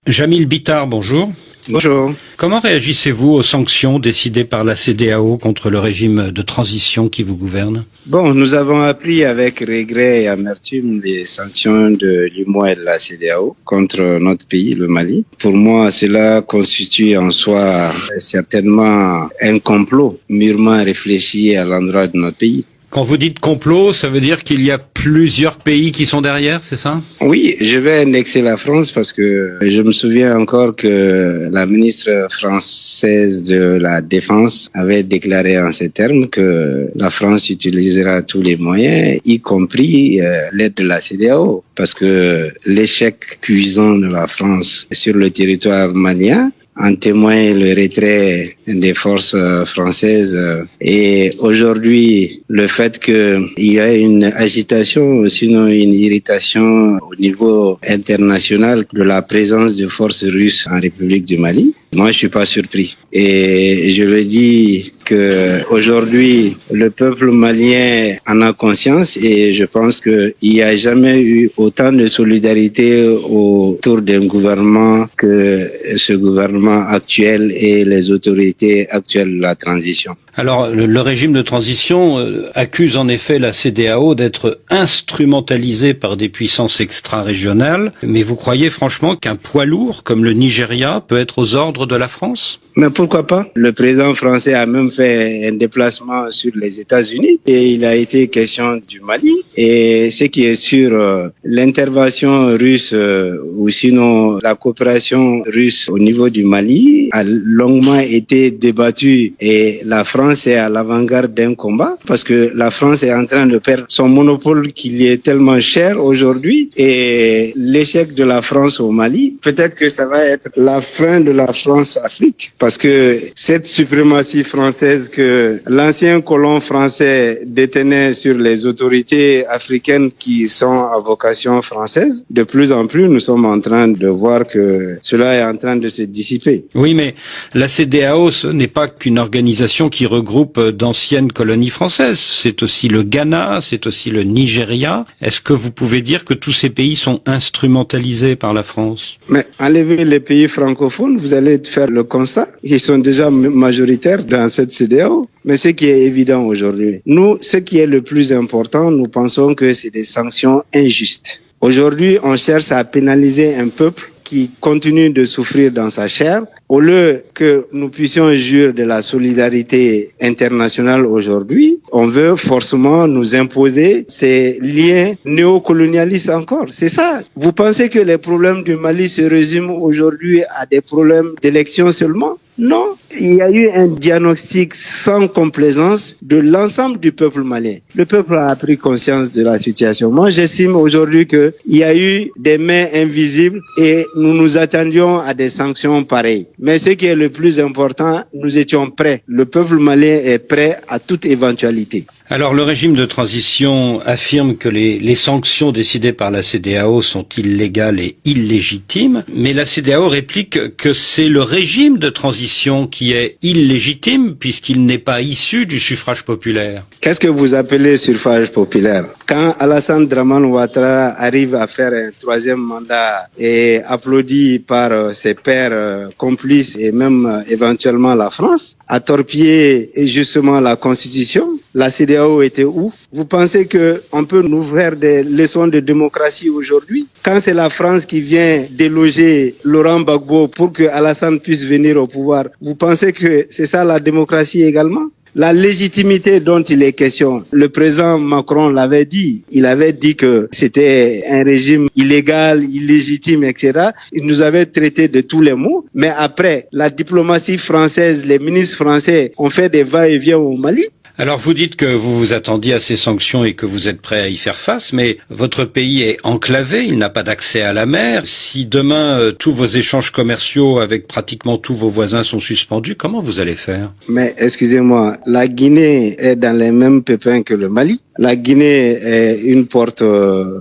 Jamil Bitar, bonjour. Bonjour. Comment réagissez-vous aux sanctions décidées par la CEDEAO contre le régime de transition qui vous gouverne? Bon, nous avons appris avec regret et amertume les sanctions de l'UEMOA et de la CEDEAO contre notre pays, le Mali. Pour moi, cela constitue en soi certainement un complot mûrement réfléchi à l'endroit de notre pays. Quand vous dites complot, ça veut dire qu'il y a plusieurs pays qui sont derrière, c'est ça? Oui, je vais indexer la France parce que je me souviens encore que la ministre française de la Défense avait déclaré en ces termes que la France utilisera tous les moyens, y compris l'aide de la CEDEAO, parce que l'échec cuisant de la France sur le territoire malien en témoigne le retrait des forces françaises et aujourd'hui le fait qu'il y a une agitation, sinon une irritation au niveau international de la présence de forces russes en République du Mali. Moi, je suis pas surpris. Et je le dis que aujourd'hui, le peuple malien en a conscience et je pense qu'il n'y a jamais eu autant de solidarité autour d'un gouvernement que ce gouvernement actuel et les autorités actuelles de la transition. Alors, le régime de transition accuse en effet la CEDEAO d'être instrumentalisée par des puissances extra-régionales, mais vous croyez franchement qu'un poids lourd comme le Nigeria peut être aux ordres de la France? Mais pourquoi pas? Le président français a même fait un déplacement sur les États-Unis et il a été question du Mali. Et ce qui est sûr, l'intervention russe ou sinon la coopération russe au niveau du Mali a longuement été débattue et la France est à l'avant-garde d'un combat parce que la France est en train de perdre son monopole qui lui est tellement cher aujourd'hui et l'échec de la France au Mali, peut-être que ça va être la fin de la France-Afrique parce que cette suprématie française que l'ancien colon français détenait sur les autorités africaines qui sont à vocation française, de plus en plus nous sommes en train de voir que cela est en train de se dissiper. Oui, mais la CEDEAO, ce n'est pas qu'une organisation qui regroupe d'anciennes colonies françaises. C'est aussi le Ghana, c'est aussi le Nigeria. Est-ce que vous pouvez dire que tous ces pays sont instrumentalisés par la France? Mais enlevez les pays francophones, vous allez faire le constat. Ils sont déjà majoritaires dans cette CEDEAO. Mais ce qui est évident aujourd'hui, nous, ce qui est le plus important, nous pensons que c'est des sanctions injustes. Aujourd'hui, on cherche à pénaliser un peuple qui continue de souffrir dans sa chair, au lieu que nous puissions jurer de la solidarité internationale aujourd'hui, on veut forcément nous imposer ces liens néocolonialistes encore. C'est ça. Vous pensez que les problèmes du Mali se résument aujourd'hui à des problèmes d'élection seulement? Non, il y a eu un diagnostic sans complaisance de l'ensemble du peuple malien. Le peuple a pris conscience de la situation. Moi, j'estime aujourd'hui qu'il y a eu des mains invisibles et nous nous attendions à des sanctions pareilles. Mais ce qui est le plus important, nous étions prêts. Le peuple malien est prêt à toute éventualité. Alors, le régime de transition affirme que les sanctions décidées par la CEDEAO sont illégales et illégitimes, mais la CEDEAO réplique que c'est le régime de transition qui est illégitime puisqu'il n'est pas issu du suffrage populaire. Qu'est-ce que vous appelez suffrage populaire? Quand Alassane Dramane Ouattara arrive à faire un troisième mandat et applaudi par ses pairs complices et même éventuellement la France, a torpillé justement la Constitution, la CEDEAO était où? Vous pensez qu'on peut nous faire des leçons de démocratie aujourd'hui? Quand c'est la France qui vient déloger Laurent Gbagbo pour que Alassane puisse venir au pouvoir, vous pensez que c'est ça la démocratie également? La légitimité dont il est question, le président Macron l'avait dit. Il avait dit que c'était un régime illégal, illégitime, etc. Il nous avait traité de tous les mots. Mais après, la diplomatie française, les ministres français ont fait des va-et-vient au Mali. Alors vous dites que vous vous attendiez à ces sanctions et que vous êtes prêt à y faire face, mais votre pays est enclavé, il n'a pas d'accès à la mer. Si demain tous vos échanges commerciaux avec pratiquement tous vos voisins sont suspendus, comment vous allez faire? Mais excusez-moi, la Guinée est dans les mêmes pépins que le Mali. La Guinée est une porte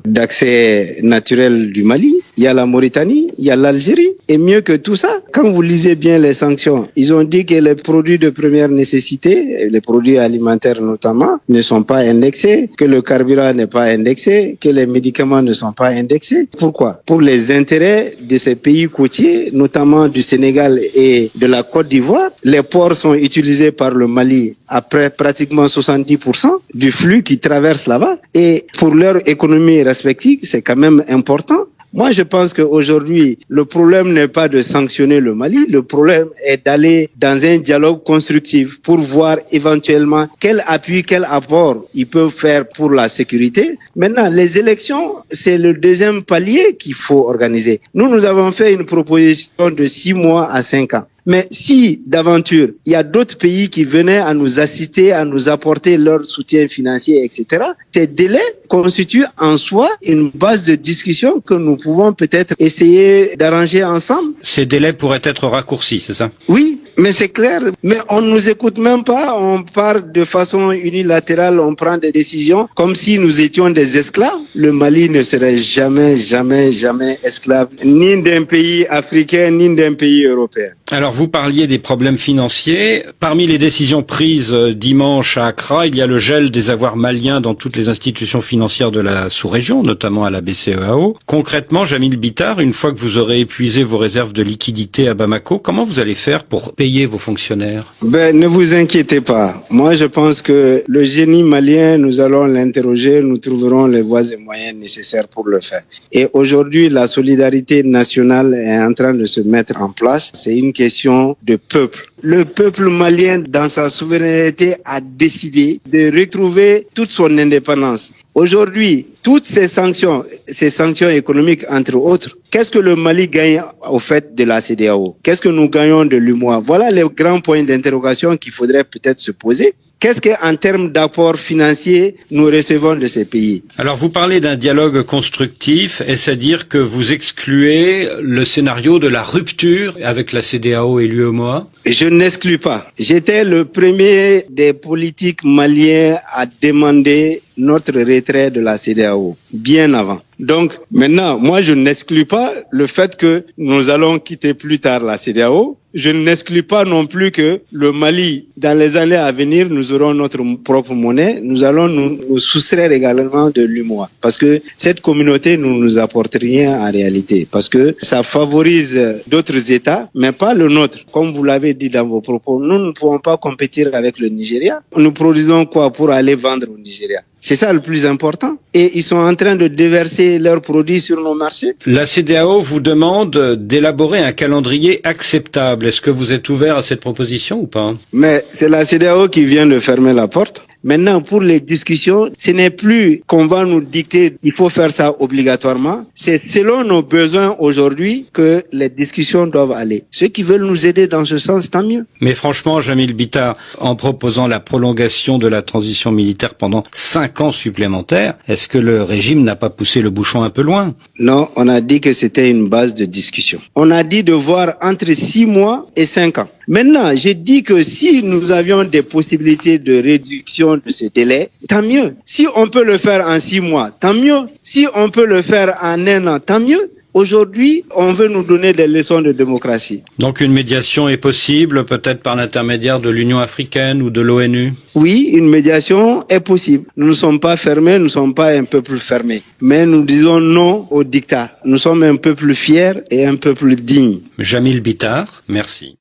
d'accès naturel du Mali. Il y a la Mauritanie, il y a l'Algérie. Et mieux que tout ça, quand vous lisez bien les sanctions, ils ont dit que les produits de première nécessité, les produits alimentaires notamment, ne sont pas indexés, que le carburant n'est pas indexé, que les médicaments ne sont pas indexés. Pourquoi? Pour les intérêts de ces pays côtiers, notamment du Sénégal et de la Côte d'Ivoire. Les ports sont utilisés par le Mali à pratiquement 70% du flux qui traverse là-bas. Et pour leur économie respective, c'est quand même important. Moi, je pense qu'aujourd'hui, le problème n'est pas de sanctionner le Mali. Le problème est d'aller dans un dialogue constructif pour voir éventuellement quel appui, quel apport ils peuvent faire pour la sécurité. Maintenant, les élections, c'est le deuxième palier qu'il faut organiser. Nous avons fait une proposition de 6 mois à 5 ans. Mais si, d'aventure, il y a d'autres pays qui venaient à nous assister, à nous apporter leur soutien financier, etc., ces délais constituent en soi une base de discussion que nous pouvons peut-être essayer d'arranger ensemble. Ces délais pourraient être raccourcis, c'est ça? Oui, mais c'est clair. Mais on nous écoute même pas. On part de façon unilatérale, on prend des décisions comme si nous étions des esclaves. Le Mali ne serait jamais esclave, ni d'un pays africain, ni d'un pays européen. Alors, vous parliez des problèmes financiers. Parmi les décisions prises dimanche à Accra, il y a le gel des avoirs maliens dans toutes les institutions financières de la sous-région, notamment à la BCEAO. Concrètement, Jamil Bitar, une fois que vous aurez épuisé vos réserves de liquidités à Bamako, comment vous allez faire pour payer vos fonctionnaires? Ne vous inquiétez pas. Moi, je pense que le génie malien, nous allons l'interroger, nous trouverons les voies et moyens nécessaires pour le faire. Et aujourd'hui, la solidarité nationale est en train de se mettre en place. C'est une question de peuple. Le peuple malien, dans sa souveraineté, a décidé de retrouver toute son indépendance. Aujourd'hui, toutes ces sanctions économiques, entre autres, qu'est-ce que le Mali gagne au fait de la CEDEAO? Qu'est-ce que nous gagnons de l'UMOA? Voilà les grands points d'interrogation qu'il faudrait peut-être se poser. Qu'est-ce qu'en termes d'apport financier nous recevons de ces pays? Alors vous parlez d'un dialogue constructif, est-ce à dire que vous excluez le scénario de la rupture avec la CEDEAO et l'UEMOA? Je n'exclus pas. J'étais le premier des politiques maliens à demander notre retrait de la CEDEAO, bien avant. Donc maintenant, moi je n'exclus pas le fait que nous allons quitter plus tard la CEDEAO. Je n'exclus pas non plus que le Mali, dans les années à venir, nous aurons notre propre monnaie. Nous allons nous soustraire également de l'UMOA. Parce que cette communauté ne nous apporte rien en réalité. Parce que ça favorise d'autres États, mais pas le nôtre. Comme vous l'avez dit dans vos propos, nous ne pouvons pas compétir avec le Nigeria. Nous produisons quoi pour aller vendre au Nigeria? C'est ça le plus important. Et ils sont en train de déverser leurs produits sur nos marchés. La CEDEAO vous demande d'élaborer un calendrier acceptable. Est-ce que vous êtes ouvert à cette proposition ou pas? Mais c'est la CEDEAO qui vient de fermer la porte. Maintenant, pour les discussions, ce n'est plus qu'on va nous dicter il faut faire ça obligatoirement. C'est selon nos besoins aujourd'hui que les discussions doivent aller. Ceux qui veulent nous aider dans ce sens, tant mieux. Mais franchement, Jamil Bitar, en proposant la prolongation de la transition militaire pendant 5 ans supplémentaires, est-ce que le régime n'a pas poussé le bouchon un peu loin? Non, on a dit que c'était une base de discussion. On a dit de voir entre 6 mois et 5 ans. Maintenant, j'ai dit que si nous avions des possibilités de réduction de ce délai, tant mieux. Si on peut le faire en 6 mois, tant mieux. Si on peut le faire en 1 an, tant mieux. Aujourd'hui, on veut nous donner des leçons de démocratie. Donc une médiation est possible, peut-être par l'intermédiaire de l'Union africaine ou de l'ONU? Oui, une médiation est possible. Nous ne sommes pas fermés, nous ne sommes pas un peuple fermé. Mais nous disons non au dictat. Nous sommes un peuple fier et un peuple digne. Jamil Bitar, merci.